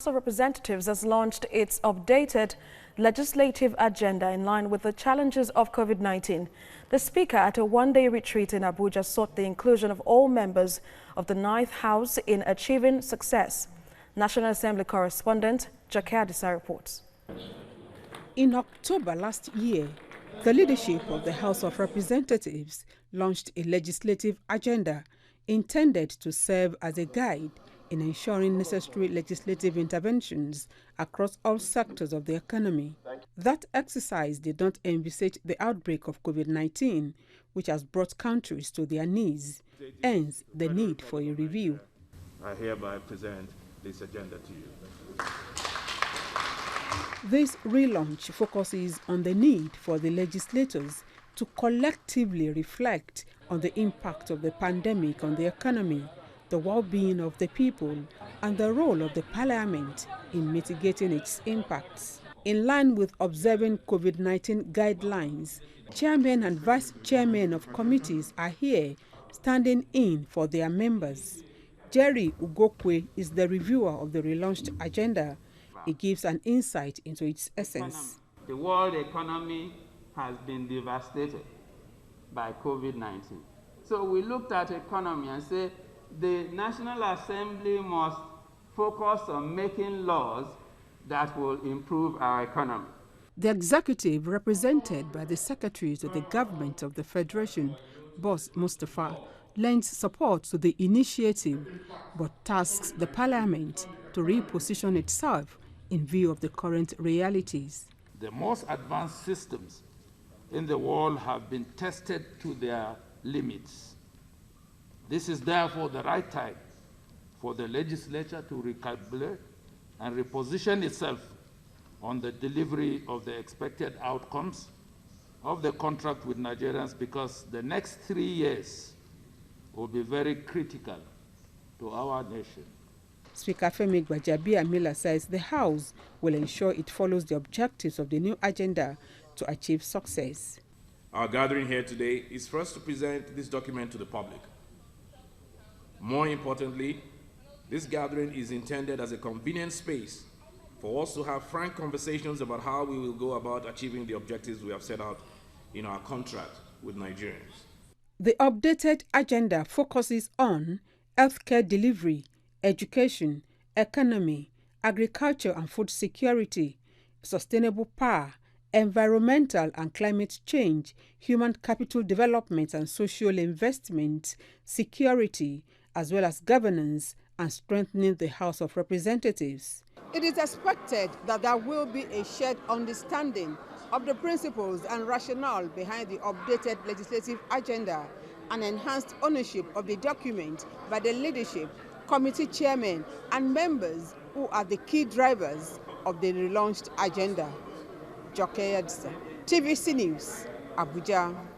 House of Representatives has launched its updated legislative agenda in line with the challenges of COVID-19. The Speaker, at a one-day retreat in Abuja, sought the inclusion of all members of the Ninth House in achieving success. National Assembly correspondent Jake Adisa reports. In October last year, the leadership of the House of Representatives launched a legislative agenda intended to serve as a guide in ensuring necessary legislative interventions across all sectors of the economy. That exercise did not envisage the outbreak of COVID-19, which has brought countries to their knees, hence the need for a review. I hereby present this agenda to you. This relaunch focuses on the need for the legislators to collectively reflect on the impact of the pandemic on the economy, the well-being of the people, and the role of the Parliament in mitigating its impacts. In line with observing COVID-19 guidelines, chairmen and vice chairmen of committees are here standing in for their members. Jerry Ugokwe is the reviewer of the relaunched agenda. He gives an insight into its essence. The world economy has been devastated by COVID-19. So we looked at economy and said the National Assembly must focus on making laws that will improve our economy. The executive, represented by the Secretary to the Government of the Federation, Boss Mustafa, lends support to the initiative but tasks the Parliament to reposition itself in view of the current realities. The most advanced systems in the world have been tested to their limits. This is therefore the right time for the legislature to recalibrate and reposition itself on the delivery of the expected outcomes of the contract with Nigerians, because the next 3 years will be very critical to our nation. Speaker Femi Gbajabiamila says the House will ensure it follows the objectives of the new agenda to achieve success. Our gathering here today is first to present this document to the public. More importantly, this gathering is intended as a convenient space for us to have frank conversations about how we will go about achieving the objectives we have set out in our contract with Nigerians. The updated agenda focuses on healthcare delivery, education, economy, agriculture and food security, sustainable power, environmental and climate change, human capital development and social investment, security, as well as governance and strengthening the House of Representatives. It is expected that there will be a shared understanding of the principles and rationale behind the updated legislative agenda and enhanced ownership of the document by the leadership, committee chairmen, and members who are the key drivers of the relaunched agenda. Jake Adisa, TVC News, Abuja.